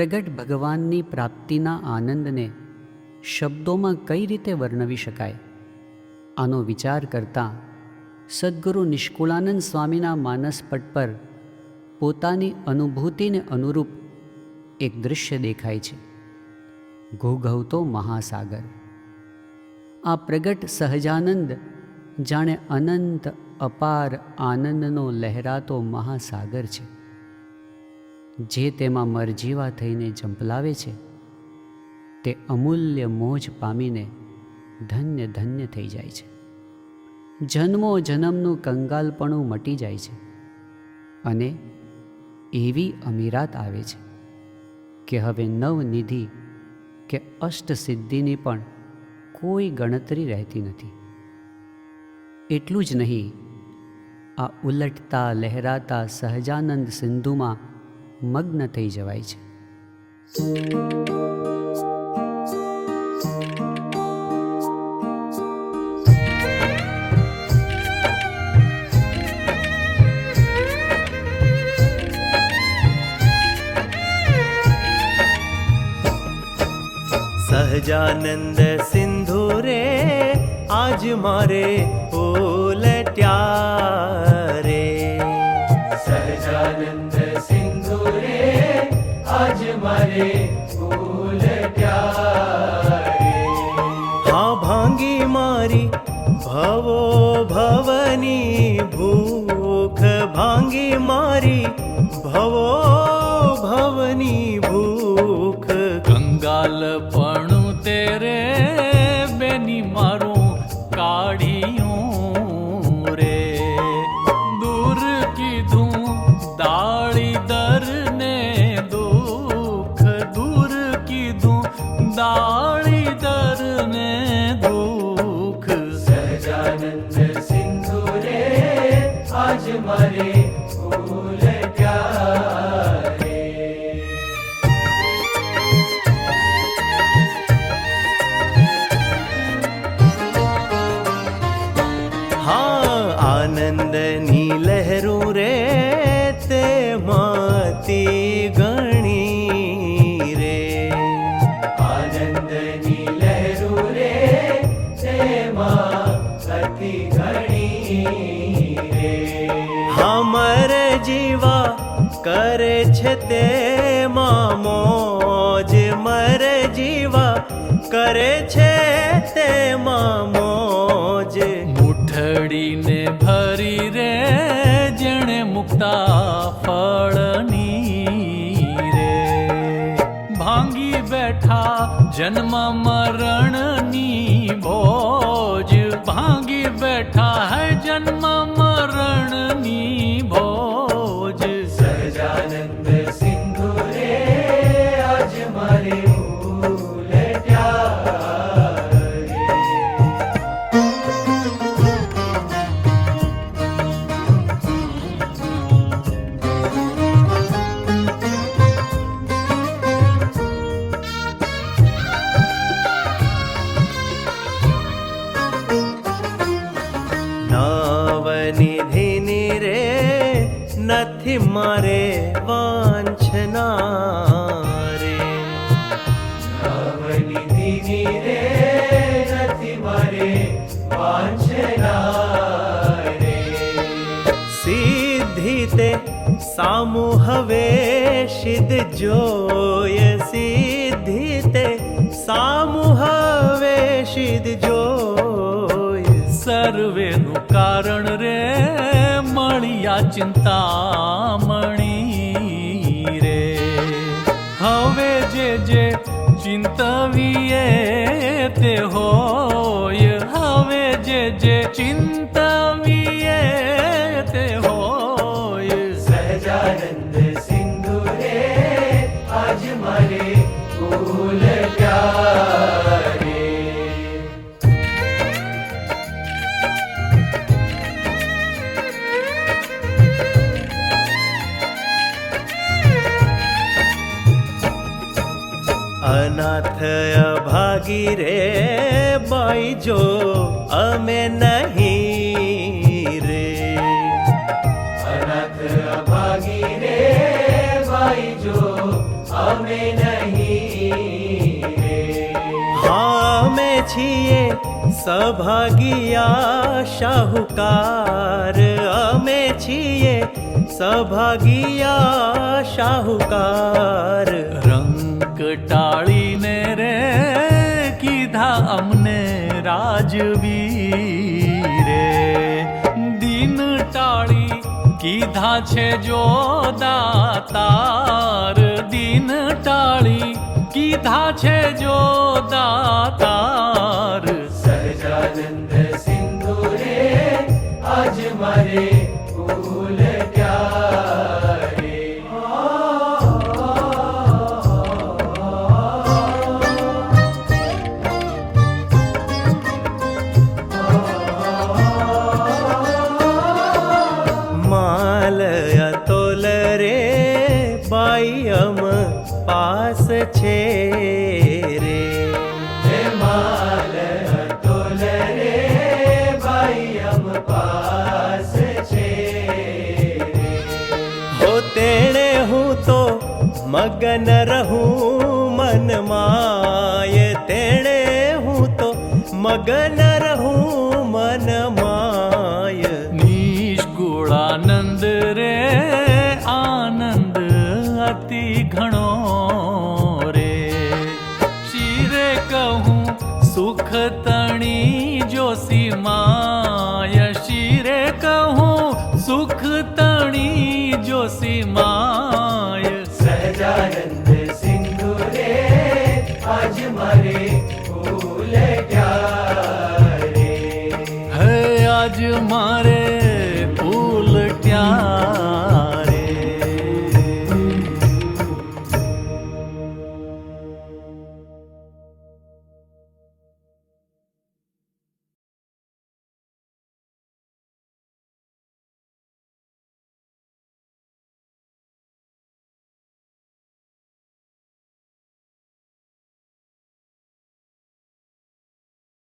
પ્રગટ ભગવાનની પ્રાપ્તિના આનંદને શબ્દોમાં કઈ રીતે વર્ણવી શકાય? આનો વિચાર કરતાં સદ્ગુરુ નિષ્કુળાનંદ સ્વામીના માનસપટ પર પોતાની અનુભૂતિને અનુરૂપ એક દૃશ્ય દેખાય છે. ઘૂઘવતો મહાસાગર. આ પ્રગટ સહજાનંદ જાણે અનંત અપાર આનંદનો લહેરાતો મહાસાગર છે, જે તેમાં મરજીવા થઈને ઝંપલાવે છે. તે અમૂલ્ય મોજ પામીને ધન્ય ધન્ય થઈ જાય છે. જન્મો જન્મનું કંગાલપણું મટી જાય છે અને એવી અમીરાત આવે છે કે હવે નવનિધિ કે અષ્ટસિદ્ધિની પણ કોઈ ગણતરી રહેતી નથી. એટલું જ નહીં, આ ઉલટતા લહેરાતા સહજાનંદ સિંધુમાં મગ્ન થઈ જવાય છે. સહજાનંદ સિંધુ રે આજ મારે ઉલટ્યા રે. સહજાનંદ સિંધુ રે આજ મારે ઉલટ્યા રે. હા ભાંગી મારી ભવો ભવની ભૂખ, ભાંગી મારી ભવો ભવની ભૂખ. કંગાલપણું તેરે બેની મારું કાઢિયું રે. દૂર કીધું દાળી દરને દુઃખ, દૂર કીધું દાળી દરને દુઃખ. સહજાનંદ સિંધુ રે આજ મારે ઉલટ્યા રે. આનંદની લહેરું રે તેમાંથી ગણી રે. આનંદની લહેરું રે તેમાં અતિ ઘણી રે. હમર જીવા કરે છે તેમાં મોજ, મર જીવા કરે છે તેમાં મોજ. મુઠડીને ભરી રે જેણે મુક્તા ફળની રે. ભાંગી બેઠા જન્મ મરણની ભોજ, ભાંગી બેઠા હૈ જન્મ મરણની ભોજ. સહજાનંદ સિંધુ રે આજ મારે ઉલટ્યા રે. નવનિધિની રે નથી મારે વાંછના રે. નવનિધિની રે નથી મારે વાંછના રે. સિદ્ધિ તે સામું હવે સિદ્ધ જોય, સિદ્ધિ તે સામું હવે સિદ્ધ જોય. સર્વેનું કારણ રે મળ્યા ચિંતામણી રે. હવે જે ચિંતવીએ તે હોય, હવે જે ચિંતવીએ તે હોય. સહજાનંદ સિંધુ રે આજ મારે ઉલટ્યા રે. અનાથ અભાગી રે બાઈ જો અમે નહીં રે. અનાથ અભાગી રે ભાઈ જો અમે સભાગિયા શાહુકાર અમે છીએ સભાગિયા શાહુકાર રંગ ટાળીને રે કીધા અમને રાજવીરે દિન ટાળી કીધા છે જો દાતાર દિન ટાળી કીધા છે જો દાતાર સહજાનંદ સિંધુ રે આજ મારે ભૂલ ક્યારે માલ અતોલ રે બાઈ અમ પાસ છે રે હે માલ અતોલ રે ભાઈ અમ પાસ છે રે હો તેણે હું તો મગન રહું મન માય તેણે હું તો મગન રહું મન માય નિષ્કુળાનંદ રે આનંદ અતિ ઘણો રે શિરે કહું સુખ તણી જોશી માય શિરે કહું સુખ તણી જોશી માય સહજાનંદ સિંધુ રે આજ મારે ભૂલ ક્યારે હે આજ મારે